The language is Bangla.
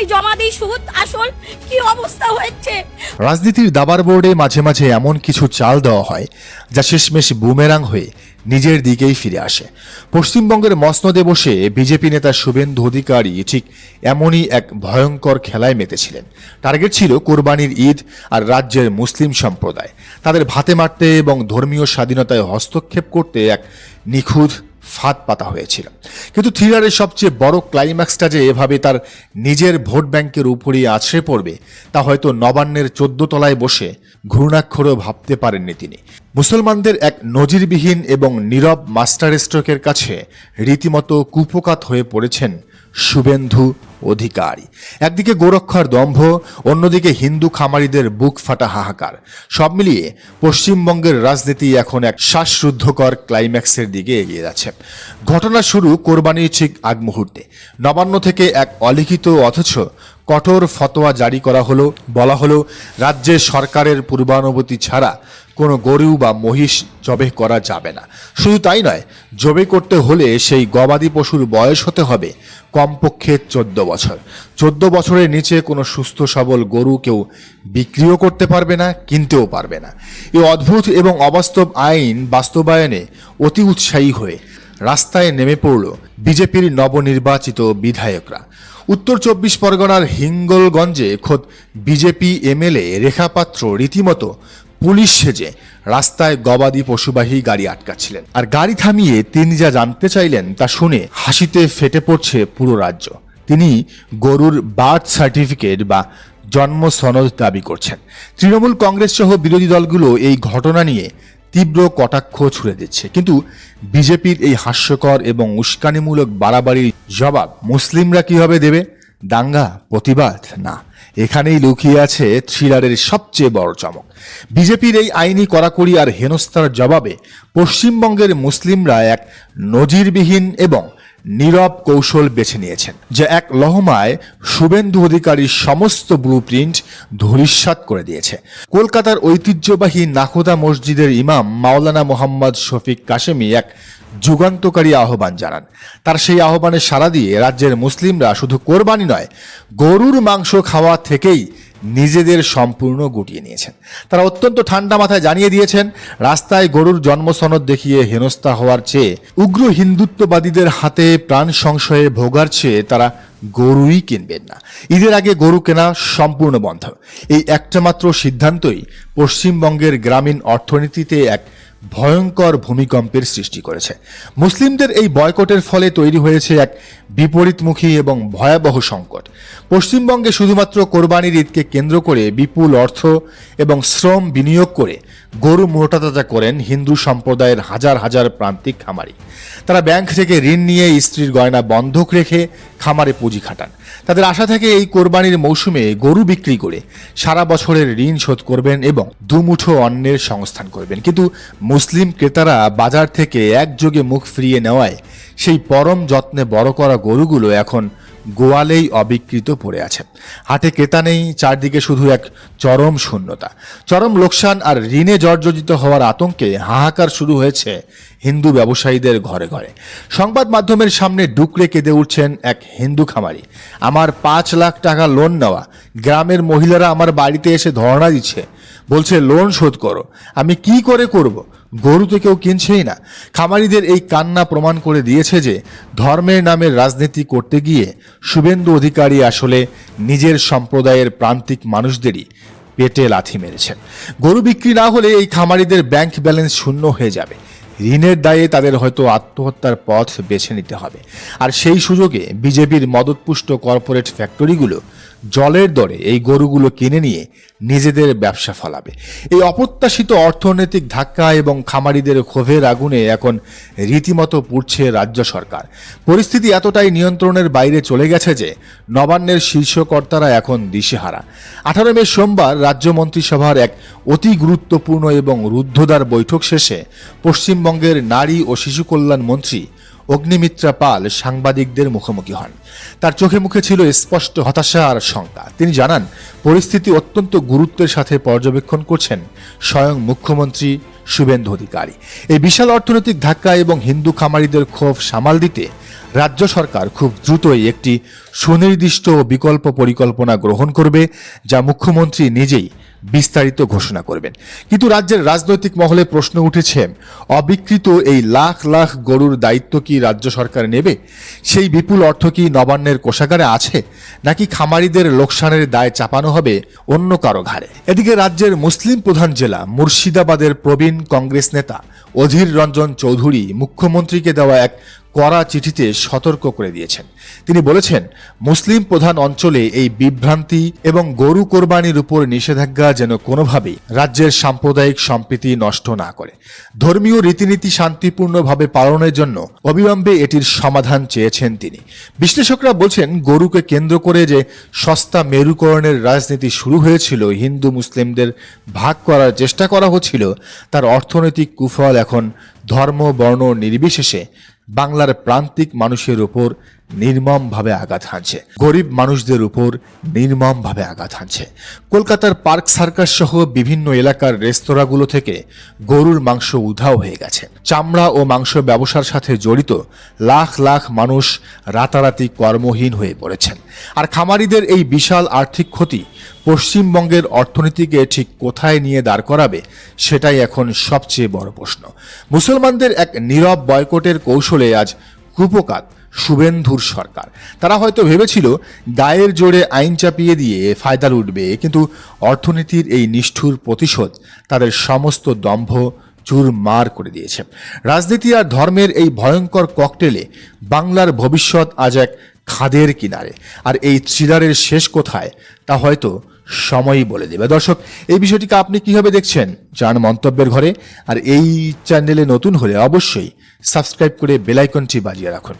আমি জমা দিই সুদ আসল, কি অবস্থা হয়েছে। রাজনীতির দাবার বোর্ডে মাঝে মাঝে এমন কিছু চাল দেওয়া হয় যা শেষমেশ বুমেরাং হয়ে নিজের দিকেই ফিরে আসে। পশ্চিমবঙ্গের মসনদে বসে বিজেপি নেতা শুভেন্দু অধিকারী ঠিক এমনই এক ভয়ঙ্কর খেলায় মেতেছিলেন। টার্গেট ছিল কোরবানির ঈদ আর রাজ্যের মুসলিম সম্প্রদায়। তাদের ভাতে মারতে এবং ধর্মীয় স্বাধীনতায় হস্তক্ষেপ করতে এক নিখুঁত ফাঁদ পাতা হয়েছিল। কিন্তু থ্রিলারের সবচেয়ে বড় ক্লাইম্যাক্সটা যে এভাবে তার নিজের ভোট ব্যাংকের উপরই আছড়ে পড়বে তা হয়তো নবান্নের 14 তলায় বসে ঘূর্ণাক্ষরেও ভাবতে পারেননি তিনি। মুসলমানদের এক নজিরবিহীন এবং নীরব মাস্টার স্ট্রোকের কাছে রীতিমতো কুপোকাত হয়ে পড়েছেন শুভেন্দু অধিকারী। একদিকে গোরক্ষার দম্ভ, অন্যদিকে হিন্দু খামারিদের বুক ফাটা হাহাকার। সব মিলিয়ে পশ্চিমবঙ্গের রাজনীতি এখন এক শ্বাসরুদ্ধকর ক্লাইম্যাক্সের দিকে এগিয়ে যাচ্ছে। ঘটনা শুরু কোরবানির ঠিক আগ মুহূর্তে নবান্ন থেকে এক অলিখিত অথচ কঠোর ফতোয়া জারি করা হলো। বলা হলো রাজ্যের সরকারের পূর্বানুমতি ছাড়া কোনো গরু বা মহিষ জবে করা যাবে না। শুধু তাই নয়, জবে করতে হলে সেই গবাদি পশুর বয়স হতে হবে কমপক্ষে 14 বছর। 14 বছরের নিচে কোনো সুস্থ সবল গরু কেউ বিক্রিও করতে পারবে না, কিনতেও পারবে না। এই অদ্ভুত এবং অবাস্তব আইন বাস্তবায়নে অতি উৎসাহী হয়ে রাস্তায় নেমে পড়ল বিজেপির নবনির্বাচিত বিধায়করা। উত্তর 24 পরগনার হিঙ্গলগঞ্জে খোদ বিজেপি এমএলএ রেখা পাত্র রীতিমতো পুলিশ সেজে রাস্তায় গবাদি পশুবাহী গাড়ি আটকাচ্ছিলেন। আর গাড়ি থামিয়ে তিনি যা জানতে চাইলেন তা শুনে হাসিতে ফেটে পড়ছে পুরো রাজ্য। তিনি গরুর বার্থ সার্টিফিকেট বা জন্ম সনদ দাবি করছেন। তৃণমূল কংগ্রেস সহ বিরোধী দলগুলো এই ঘটনা নিয়ে তীব্র কটাক্ষ ছুড়ে দিচ্ছে, কিন্তু বিজেপির এই হাস্যকর এবং উস্কানিমূলক বাড়াবাড়ির জবাব মুসলিমরা কিভাবে দেবে? দাঙ্গা, প্রতিবাদ? না, এখানেই লুকিয়ে আছে থ্রিলারের সবচেয়ে বড় চমক। বিজেপির এই আইনি কড়াকড়ি আর হেনস্থার জবাবে পশ্চিমবঙ্গের মুসলিমরা এক নজিরবিহীন এবং নীরব কৌশল বেছে নিয়েছেন, যা এক লহমায় শুভেন্দু অধিকারীর সমস্ত ব্লুপ্রিন্ট ধূলিসাৎ করে দিয়েছে। কলকাতার ঐতিহ্যবাহী নাখোদা মসজিদের ইমাম মাওলানা মোহাম্মদ শফিক কাশেমি এক যুগান্তকারী আহ্বান জানান। তার সেই আহ্বানে সাড়া দিয়ে রাজ্যের মুসলিমরা শুধু কোরবানি নয়, গরুর মাংস খাওয়া থেকেই নিজেদের সম্পূর্ণ গুটিয়ে নিয়েছেন। তারা অত্যন্ত ঠান্ডা মাথায় জানিয়ে দিয়েছেন, রাস্তায় গরুর জন্মসনদ দেখিয়ে হেনস্থা হওয়ার চেয়ে, উগ্র হিন্দুত্ববাদীদের হাতে প্রাণ সংশয়ে ভোগার চেয়ে তারা গরুই কিনবেন না। ঈদের আগে গরু কেনা সম্পূর্ণ বন্ধ। এই একটা মাত্র সিদ্ধান্তই পশ্চিমবঙ্গের গ্রামীণ অর্থনীতিতে এক ভয়ঙ্কর ভূমিকম্পের সৃষ্টি করেছে। মুসলিমদের এই বয়কটের ফলে তৈরি হয়েছে এক বিপরীতমুখী এবং ভয়াবহ সংকট। পশ্চিমবঙ্গে শুধুমাত্র কোরবানির ঈদকে কেন্দ্র করে বিপুল অর্থ এবং শ্রম বিনিয়োগ করে গরু মোটাতাজা করেন হিন্দু সম্প্রদায়ের হাজার হাজার প্রান্তিক খামারি। তারা ব্যাংক থেকে ঋণ নিয়ে স্ত্রীর গয়না বন্ধক রেখে খামারে পুঁজি খাটান। তাদের আশা থাকে এই কোরবানির মৌসুমে গরু বিক্রি করে সারা বছরের ঋণ শোধ করবেন এবং দুমুঠো অন্নের সংস্থান করবেন। কিন্তু মুসলিম ক্রেতারা বাজার থেকে একযোগে মুখ ফিরিয়ে নেওয়ায় সেই পরম যত্নে বড় করা গরুগুলো এখন গোয়ালেই অবিকৃত পড়ে আছে। হাটে ক্রেতা নেই, চারদিকে শুধু এক চরম শূন্যতা, চরম লোকসান আর ঋণে জর্জরিত হওয়ার আতঙ্কে হাহাকার শুরু হয়েছে হিন্দু ব্যবসায়ীদের ঘরে ঘরে। সংবাদ মাধ্যমের সামনে ডুকরে কেঁদে উঠছেন এক হিন্দু খামারি। আমার 5 লাখ টাকা লোন নেওয়া, গ্রামের মহিলারা আমার বাড়িতে এসে ধর্ণা দিচ্ছে, বলছে লোন শোধ করো। আমি কি করে করব? গরু তো কেউ কিনছেই না। খামারিদের এই কান্না প্রমাণ করে দিয়েছে যে ধর্মের নামে রাজনীতি করতে গিয়ে শুভেন্দু অধিকারী আসলে নিজের সম্প্রদায়ের প্রান্তিক মানুষদেরই পেটে লাথি মেরেছেন। গরু বিক্রি না হলে এই খামারিদের ব্যাংক ব্যালেন্স শূন্য হয়ে যাবে। ঋণের দায়ে তাদের হয়তো আত্মহত্যার পথ বেছে নিতে হবে। আর সেই সুযোগে বিজেপির মদতপুষ্ট কর্পোরেট ফ্যাক্টরিগুলো জলের দরে এই গরুগুলো কিনে নিয়ে নিজেদের ব্যবসা ফলাবে। এই অপ্রত্যাশিত অর্থনৈতিক ধাক্কা এবং খামারিদের ক্ষোভের আগুনে এখন রীতিমতো পুড়ছে রাজ্য সরকার। পরিস্থিতি এতটাই নিয়ন্ত্রণের বাইরে চলে গেছে যে নবান্নের শীর্ষ কর্তারা এখন দিশেহারা। 18 মে সোমবার রাজ্য মন্ত্রিসভার এক অতি গুরুত্বপূর্ণ এবং রুদ্ধদ্বার বৈঠক শেষে পশ্চিমবঙ্গের নারী ও শিশু কল্যাণ মন্ত্রী অগ্নিমিত্রা পাল সাংবাদিকদের মুখোমুখি হন। তার চোখে মুখে ছিল স্পষ্ট হতাশা আর শঙ্কা। তিনি জানান, পরিস্থিতি অত্যন্ত গুরুত্বের সাথে পর্যবেক্ষণ করছেন স্বয়ং মুখ্যমন্ত্রী শুভেন্দু অধিকারী। এই বিশাল অর্থনৈতিক ধাক্কা এবং হিন্দু খামারিদের ক্ষোভ সামাল দিতে রাজ্য সরকার খুব দ্রুতই একটি সুনির্দিষ্ট ও বিকল্প পরিকল্পনা গ্রহণ করবে, যা মুখ্যমন্ত্রী নিজেই বিস্তারিত ঘোষণা করবেন। কিন্তু রাজ্যের রাজনৈতিক মহলে প্রশ্ন উঠেছে, অবিকৃত এই লাখ লাখ গরুর দায়িত্ব কি রাজ্য সরকার নেবে? সেই বিপুল অর্থ কি নবান্নের কোষাগারে আছে, নাকি খামারিদের লোকসানের দায় চাপানো হবে অন্য কারো ঘাড়ে? এদিকে রাজ্যের মুসলিম প্রধান জেলা মুর্শিদাবাদের প্রবীণ কংগ্রেস নেতা অধীর রঞ্জন চৌধুরী মুখ্যমন্ত্রীকে দেওয়া এক কড়া চিঠিতে সতর্ক করে দিয়েছেন। তিনি বলেছেন, মুসলিম প্রধান অঞ্চলে এই বিভ্রান্তি এবং গরু কোরবানির উপর নিষেধাজ্ঞা যেন কোনোভাবেই রাজ্যের সাম্প্রদায়িক সম্প্রীতি নষ্ট না করে। ধর্মীয় রীতিনীতি শান্তিপূর্ণভাবে পালনের জন্য অবিলম্বে এটির সমাধান চেয়েছেন তিনি। বিশ্লেষকরা বলছেন, গরুকে কেন্দ্র করে যে সস্তা মেরুকরণের রাজনীতি শুরু হয়েছিল, হিন্দু মুসলিমদের ভাগ করার চেষ্টা করা হচ্ছিল, তার অর্থনৈতিক কুফল এখন ধর্ম বর্ণ নির্বিশেষে বাংলার প্রান্তিক মানুষের উপর নির্মমভাবে আঘাত হানছে, গরিব মানুষদের উপর নির্মমভাবে আঘাত হানছে। কলকাতার পার্ক সার্কাস সহ বিভিন্ন এলাকার রেস্তোরাঁগুলো থেকে গরুর মাংস উধাও হয়ে গেছে। চামড়া ও মাংস ব্যবসার সাথে জড়িত লাখ লাখ মানুষ রাতারাতি কর্মহীন হয়ে পড়েছেন। আর খামারিদের এই বিশাল আর্থিক ক্ষতি পশ্চিমবঙ্গের অর্থনীতিকে ঠিক কোথায় নিয়ে দাঁড় করাবে, সেটাই এখন সবচেয়ে বড় প্রশ্ন। মুসলমানদের এক নীরব বয়কটের কৌশলে আজ কুপকাত শুভেন্দুর সরকার। তারা হয়তো ভেবেছিল গায়ের জোরে আইন চাপিয়ে দিয়ে ফায়দা লুটবে, কিন্তু অর্থনীতির এই নিষ্ঠুর প্রতিশোধ তাদের সমস্ত দম্ভ চুরমার করে দিয়েছে। রাজনীতি আর ধর্মের এই ভয়ঙ্কর ককটেলে বাংলার ভবিষ্যৎ আজ এক খাদের কিনারে। আর এই থ্রিলারের শেষ কোথায় তা হয়তো সময়ই বলে দেবে। দর্শক, এই বিষয়টিকে আপনি কিভাবে দেখছেন জান মন্তব্যের ঘরে। আর এই চ্যানেলে নতুন হলে অবশ্যই সাবস্ক্রাইব করে বেল আইকনটি বাজিয়ে রাখুন।